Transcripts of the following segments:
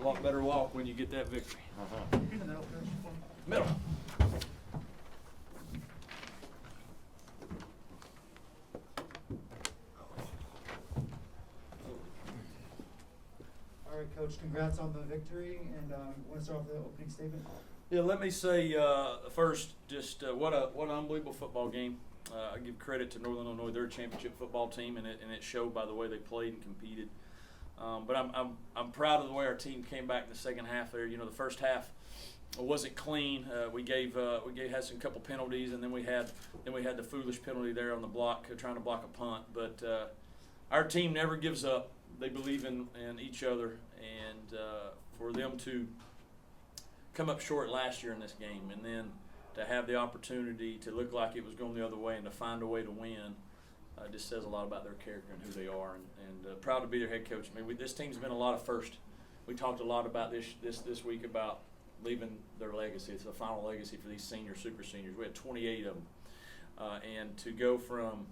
lot better walk when you get that victory. In the middle, Coach. Middle. All right, Coach, congrats on the victory, and want to start off with the opening statement? Yeah, let me say first, just what an unbelievable football game. I give credit to Northern Illinois, their championship football team, and it showed by the way they played and competed. But I'm proud of the way our team came back in the second half. There, you know, the first half wasn't clean. We had some couple penalties, and then we had the foolish penalty there on the block, trying to block a punt. But our team never gives up. They believe in each other, and for them to come up short last year in this game, and then to have the opportunity to look like it was going the other way and to find a way to win, just says a lot about their character and who they are. And proud to be their head coach. I mean, this team's been a lot of first. We talked a lot about this week about leaving their legacy. It's the final legacy for these seniors, super seniors. We had 28 of them, and to go from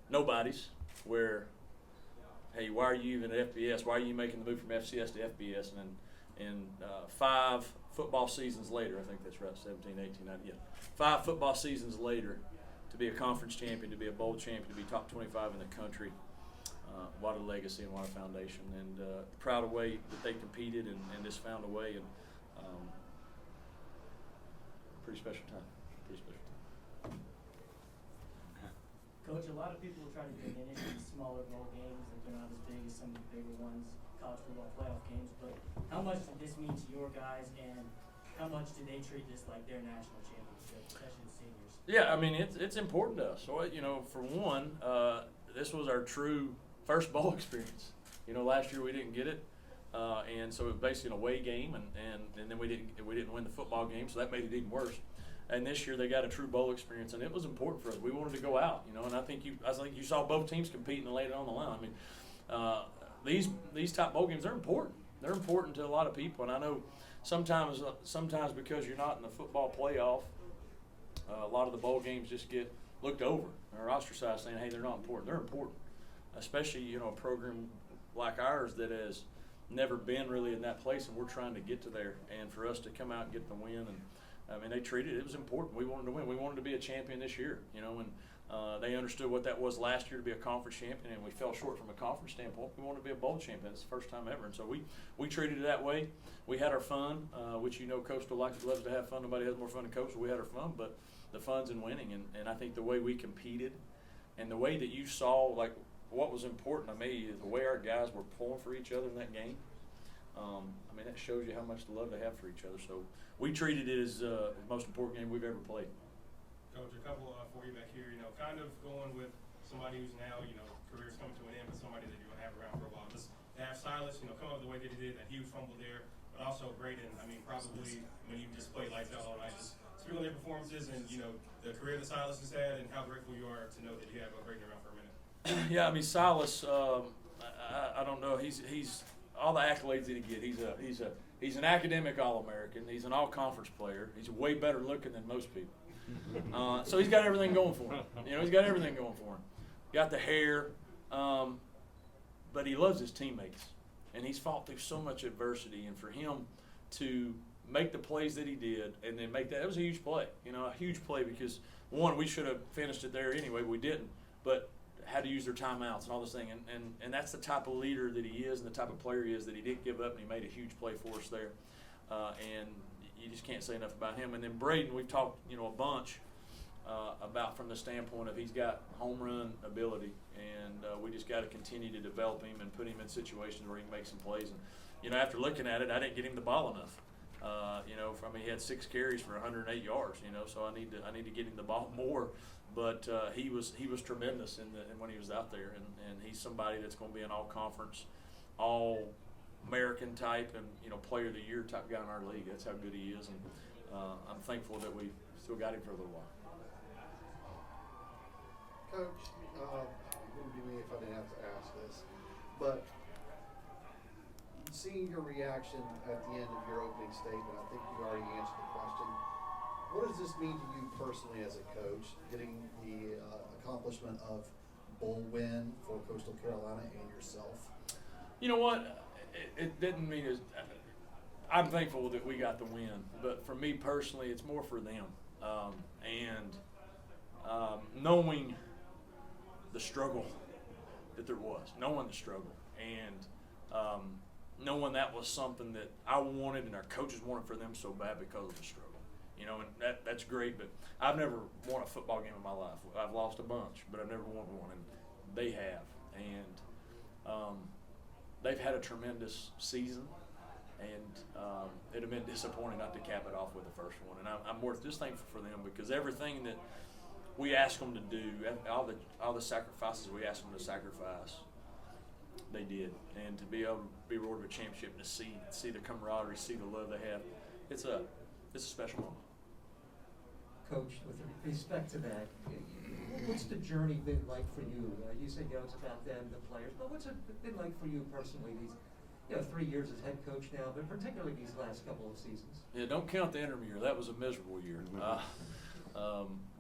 nobodies, where, hey, why are you even at FBS? Why are you making the move from FCS to FBS? And then 5 football seasons later, I think that's right, 17, 18, 19, yeah. 5 football seasons later, to be a conference champion, to be a bowl champion, to be top 25 in the country, what a legacy and what a foundation. And proud of the way that they competed and just found a way. And pretty special time. Pretty special time. Coach, a lot of people try to get in these smaller bowl games, and they're not as big as some of the bigger ones, college football playoff games. But how much did this mean to your guys, and how much do they treat this like their national championship, especially the seniors? Yeah, I mean, it's important to us. So, you know, for one, this was our true first bowl experience. You know, last year we didn't get it, and so it was basically an away game, and then we didn't win the football game, so that made it even worse. And this year they got a true bowl experience, and it was important for us. We wanted to go out, you know, and I think you saw both teams competing and laid it on the line. I mean, these top bowl games, they're important. They're important to a lot of people, and I know sometimes because you're not in the football playoff, a lot of the bowl games just get looked over or ostracized, saying, hey, they're not important. They're important, especially, you know, a program like ours that has never been really in that place, and we're trying to get to there. And for us to come out and get the win, and I mean, they treated it was important. We wanted to win. We wanted to be a champion this year, you know, and they understood what that was last year to be a conference champion, and we fell short from a conference standpoint. We wanted to be a bowl champion. It's the first time ever, and so we treated it that way. We had our fun, which, you know, Coastal loves to have fun. Nobody has more fun than Coastal. We had our fun, but the fun's in winning, and I think the way we competed and the way that you saw, like, what was important to me is the way our guys were pulling for each other in that game. I mean, that shows you how much love they have for each other. So we treated it as the most important game we've ever played. Coach, a couple for you back here, you know, kind of going with somebody who's now, you know, career's coming to an end, but somebody that you're going to have around for a while. Just to have Silas, you know, come up the way that he did, that huge fumble there, but also Grayson, I mean, probably when you just played lights out all night, just speak on their performances and, you know, the career that Silas has had and how grateful you are to know that you have Grayson around for a minute. Yeah, I mean, Silas, I don't know. He's all the accolades that he get. He's an academic All-American. He's an all-conference player. He's way better looking than most people. So he's got everything going for him. You know, he's got everything going for him. Got the hair, but he loves his teammates, and he's fought through so much adversity. And for him to make the plays that he did, and then make that, it was a huge play. You know, a huge play because one, we should have finished it there anyway, but we didn't. But had to use their timeouts and all this thing, and that's the type of leader that he is and the type of player he is, that he didn't give up, and he made a huge play for us there. And you just can't say enough about him. And then Braden, we've talked, you know, a bunch about from the standpoint of he's got home run ability, and we just got to continue to develop him and put him in situations where he can make some plays. And, you know, after looking at it, I didn't get him the ball enough. You know, he had 6 carries for 108 yards. You know, so I need to get him the ball more. But he was tremendous when he was out there, and he's somebody that's going to be an all-conference, all-American type, and, you know, player of the year type guy in our league. That's how good he is, and I'm thankful that we still got him for a little while. Coach, it wouldn't be me if I didn't have to ask this, but seeing your reaction at the end of your opening statement, I think you already answered the question. What does this mean to you personally as a coach, getting the accomplishment of bowl win for Coastal Carolina and yourself? You know what? it didn't mean it. I'm thankful that we got the win, but for me personally, it's more for them. Knowing the struggle that there was, knowing the struggle, and knowing that was something that I wanted and our coaches wanted for them so bad because of the struggle. You know, and that's great, but I've never won a football game in my life. I've lost a bunch, but I've never won one, and they have. And they've had a tremendous season, and it'd have been disappointing not to cap it off with the first one. And I'm just thankful for them, because everything that we ask them to do, all the sacrifices we ask them to sacrifice, they did. And to be able to be rewarded with a championship and to see the camaraderie, see the love they have, it's a special moment. Coach, with respect to that, what's the journey been like for you? You said, it's about them, the players, but what's it been like for you personally? These, 3 years as head coach now, but particularly these last couple of seasons. Yeah, don't count the interim year. That was a miserable year.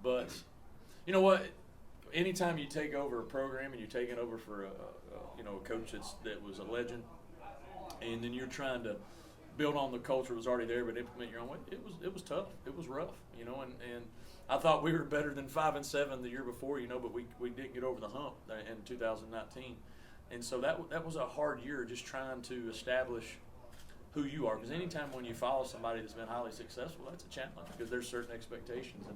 But you know what? Anytime you take over a program and you're taking over for a coach that was a legend, and then you're trying to build on the culture that was already there, but implement your own way. It was tough. It was rough, and I thought we were better than 5-7 the year before, but we didn't get over the hump in 2019, and so that was a hard year, just trying to establish who you are. Because anytime when you follow somebody that's been highly successful, that's a challenge, because there's certain expectations.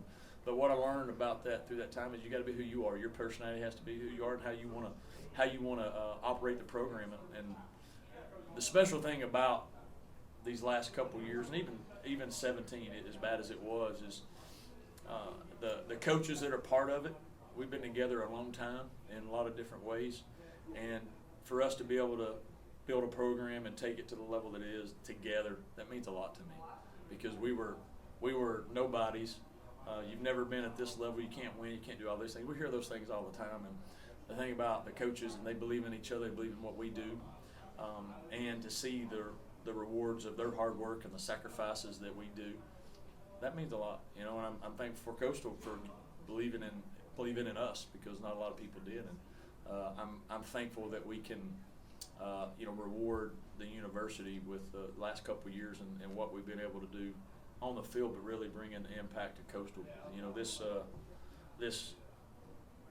But what I learned about that through that time is you got to be who you are. Your personality has to be who you are, and how you want to operate the program. And the special thing about these last couple of years, and even 17, as bad as it was, is the coaches that are part of it. We've been together a long time in a lot of different ways, and for us to be able to build a program and take it to the level that it is together, that means a lot to me, because we were nobodies. You've never been at this level. You can't win. You can't do all these things. We hear those things all the time, and the thing about the coaches, and they believe in each other. They believe in what we do, and to see the rewards of their hard work and the sacrifices that we do, that means a lot, and I'm thankful for Coastal for believing in us, because not a lot of people did, and I'm thankful that we can reward the university with the last couple of years and what we've been able to do on the field, but really bringing the impact to Coastal.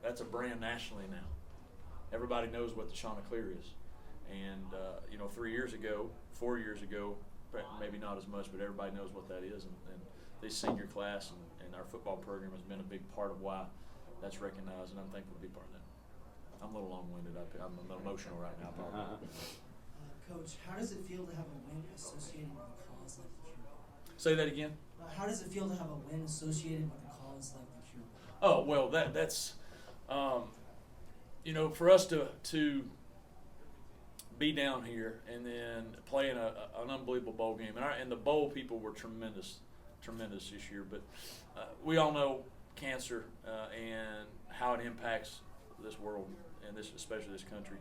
That's a brand nationally now. Everybody knows what the Chanticleers is. And 3 years ago, 4 years ago, maybe not as much, but everybody knows what that is. And this senior class and our football program has been a big part of why that's recognized, and I'm thankful to be part of that. I'm a little long-winded. I'm a little emotional right now. Coach, how does it feel to have a win associated with a cause like the Cure Bowl? Say that again? How does it feel to have a win associated with a cause like the Cure Bowl? Oh, well, that's for us to be down here and then play in an unbelievable bowl game. And the bowl people were tremendous this year. But we all know cancer and how it impacts this world, and especially this country.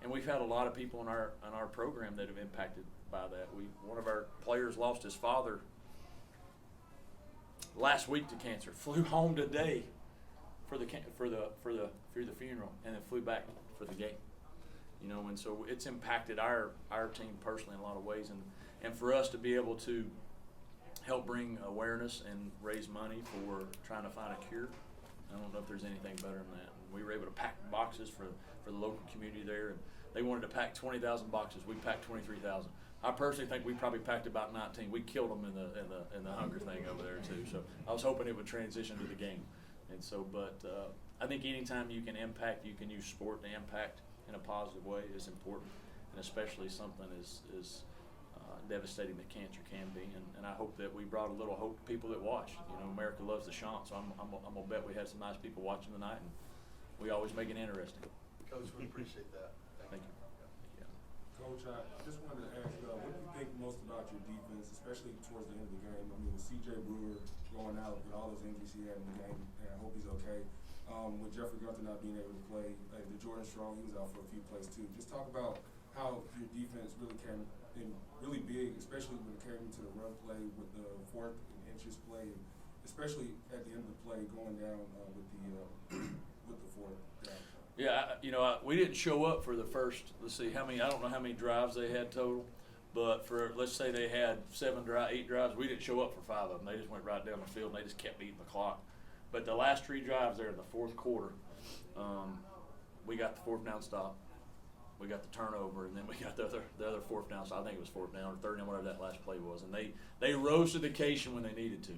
And we've had a lot of people in our program that have impacted by that. One of our players lost his father last week to cancer. Flew home today for the funeral, and then flew back for the game. And so it's impacted our team personally in a lot of ways, and for us to be able to help bring awareness and raise money for trying to find a cure, I don't know if there's anything better than that. We were able to pack boxes for the local community there, and they wanted to pack 20,000 boxes. We packed 23,000. I personally think we probably packed about 19. We killed them in the hunger thing over there too. So I was hoping it would transition to the game, and so but I think anytime you can impact, you can use sport to impact in a positive way is important, and especially something as devastating that cancer can be. And I hope that we brought a little hope to people that watch. America loves the chant, so I'm gonna bet we had some nice people watching tonight, and we always make it interesting. Coach, we appreciate that. Thank you. Coach, I just wanted to ask, what do you think most about your defense, especially towards the end of the game? I mean, with C.J. Brewer going out with all those injuries he had in the game, and I hope he's okay. With Jeffrey Gunther not being able to play, the Jordan Strong, he was out for a few plays too. Just talk about how your defense really came in really big, especially when it came into the run play with the 4th and inches play, and especially at the end of the play going down with the 4th down. Yeah, we didn't show up for the first. Let's see, I don't know how many drives they had total, but let's say they had 8 drives. We didn't show up for 5 of them. They just went right down the field and they just kept beating the clock. But the last 3 drives there in the fourth quarter, we got the 4th down stop, we got the turnover, and then we got the other 4th down stop. I think it was 4th down or 3rd down, whatever that last play was. And they rose to the occasion when they needed to.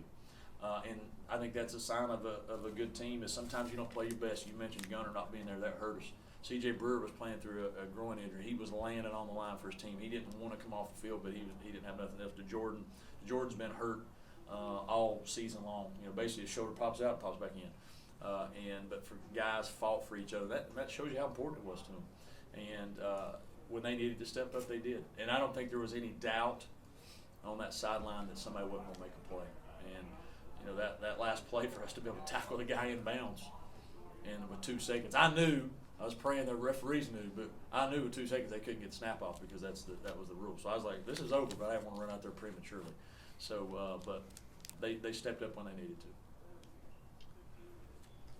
And I think that's a sign of a good team. Is sometimes you don't play your best. You mentioned Gunner not being there. That hurt us. C.J. Brewer was playing through a groin injury. He was laying it on the line for his team. He didn't want to come off the field, but he didn't have nothing else to Jordan. Jordan's been hurt all season long. Basically his shoulder pops out and pops back in. But for guys fought for each other, that shows you how important it was to them. And when they needed to step up, they did. And I don't think there was any doubt on that sideline that somebody wasn't going to make a play. And that last play for us to be able to tackle the guy in bounds, and with 2 seconds, I was praying the referees knew, but I knew with 2 seconds they couldn't get snap off because that was the rule. So I was like, this is over, but I didn't want to run out there prematurely. So, but they stepped up when they needed to.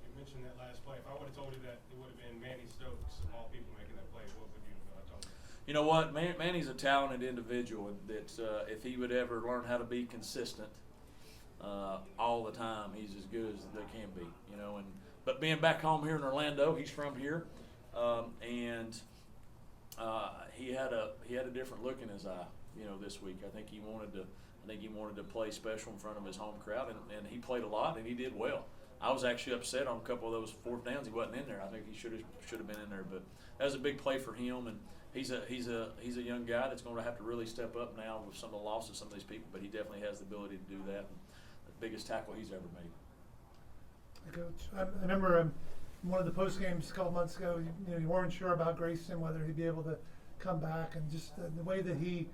You mentioned that last play. If I would have told you that it would have been Manny Stokes of all people making that play, what would you have told me? You know what? Manny's a talented individual that if he would ever learn how to be consistent all the time, he's as good as they can be. But being back home here in Orlando, he's from here, and he had a different look in his eye. This week, I think he wanted to play special in front of his home crowd, and he played a lot and he did well. I was actually upset on a couple of those 4th downs he wasn't in there. I think he should have been in there, but that was a big play for him, and he's a young guy that's going to have to really step up now with some of the losses of some of these people, but he definitely has the ability to do that. And the biggest tackle he's ever made. Coach, I remember in one of the post games a couple months ago, you weren't sure about Grayson, whether he'd be able to come back, and just the way that he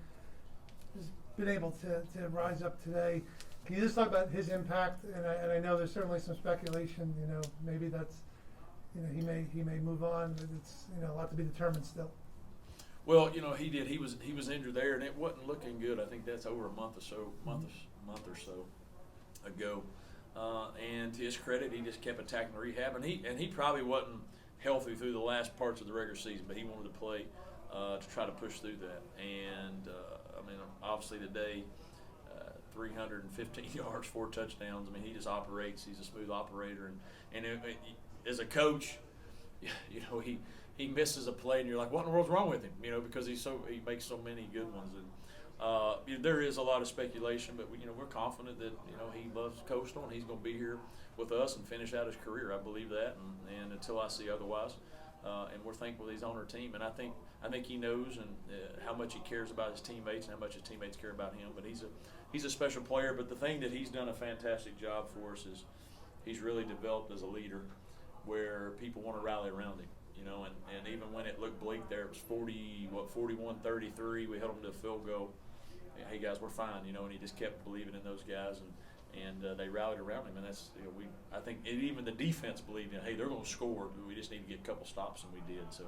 has been able to rise up today. Can you just talk about his impact? And I know there's certainly some speculation. Maybe that's he may move on, but it's a lot to be determined still. Well, he did. He was injured there, and it wasn't looking good. I think that's over a month or so ago. And to his credit, he just kept attacking rehab, and he probably wasn't healthy through the last parts of the regular season, but he wanted to play to try to push through that. And obviously today, 315 yards, 4 touchdowns. He just operates. He's a smooth operator, and as a coach, he misses a play, and you're like, what in the world's wrong with him? Because he makes so many good ones. And there is a lot of speculation, but we're confident that he loves Coastal and he's going to be here with us and finish out his career. I believe that, and until I see otherwise, and we're thankful that he's on our team. And I think he knows and how much he cares about his teammates and how much his teammates care about him. But he's a special player. But the thing that he's done a fantastic job for us is he's really developed as a leader, where people want to rally around him. And even when it looked bleak there, it was 41-33. We held them to a field goal. Hey guys, we're fine, and he just kept believing in those guys, and they rallied around him, and that's I think even the defense believed in. Hey, they're going to score. We just need to get a couple stops, and we did. So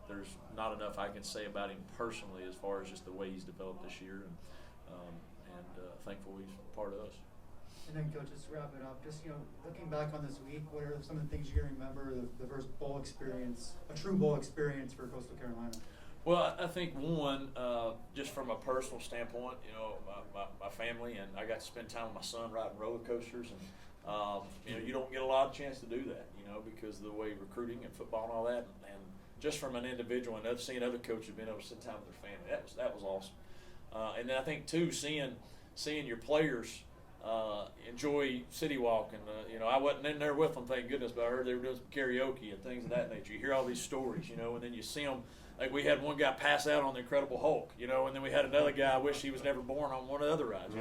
there's not enough I can say about him personally as far as just the way he's developed this year, and thankful he's part of us. And then, Coach, just to wrap it up, just looking back on this week, what are some of the things you're going to remember the first bowl experience, a true bowl experience for Coastal Carolina? Well, I think one, just from a personal standpoint, my family, and I got to spend time with my son riding roller coasters, and you don't get a lot of chance to do that, because of the way recruiting and football and all that, and just from an individual and seeing other coaches being able to spend time with their family, that was awesome. And then I think too, seeing your players enjoy City Walk, and I wasn't in there with them, thank goodness, but I heard they were doing some karaoke and things of that nature. You hear all these stories, and then you see them. Like we had one guy pass out on the Incredible Hulk, and then we had another guy I wish he was never born on one of the other rides.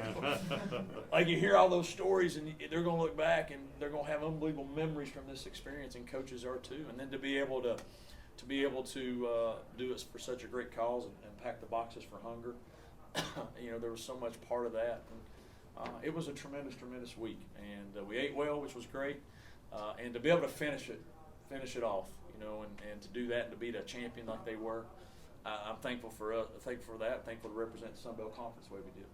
Like you hear all those stories, and they're going to look back, and they're going to have unbelievable memories from this experience, and coaches are too. And then to be able to do it for such a great cause and pack the boxes for hunger, there was so much part of that. And, it was a tremendous week, and we ate well, which was great, and to be able to finish it off. And to do that and to beat a champion like they were, I'm thankful for that. Thankful to represent the Sun Belt Conference the way we did.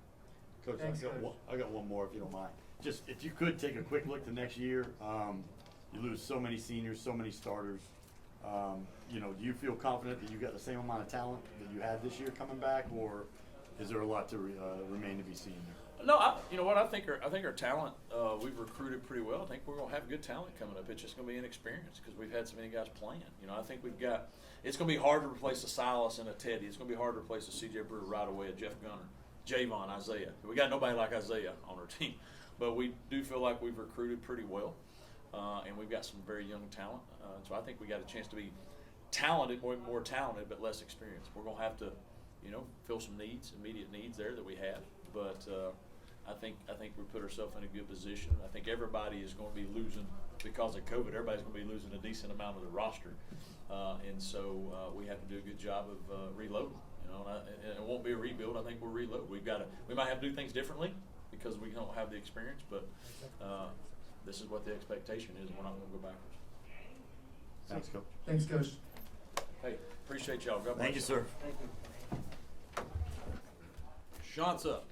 Coach, Thanks, I got one more if you don't mind. Just if you could take a quick look to next year. You lose so many seniors, so many starters. You know, do you feel confident that you got the same amount of talent that you had this year coming back, or is there a lot to remain to be seen there? No, you know what? I think our talent, we've recruited pretty well. I think we're gonna have good talent coming up. It's just gonna be inexperience because we've had so many guys playing. You know, I think we've got. It's gonna be hard to replace a Silas and a Teddy. It's gonna be hard to replace a C.J. Brewer right away, a Jeff Gunner, Javon, Isaiah. We got nobody like Isaiah on our team, but we do feel like we've recruited pretty well, and we've got some very young talent. So I think we got a chance to be talented, more talented, but less experienced. We're gonna have to, you know, fill some needs, immediate needs there that we have, but. I think we put ourselves in a good position. I think everybody is going to be losing because of COVID. Everybody's going to be losing a decent amount of the roster, and so we have to do a good job of reloading. You know, and it won't be a rebuild. I think we'll reload. We might have to do things differently because we don't have the experience, but this is what the expectation is. We're not going to go backwards. Thanks, Coach. Thanks, Coach. Hey, appreciate y'all. God bless. Thank you, sir. Thank you. Sean's up.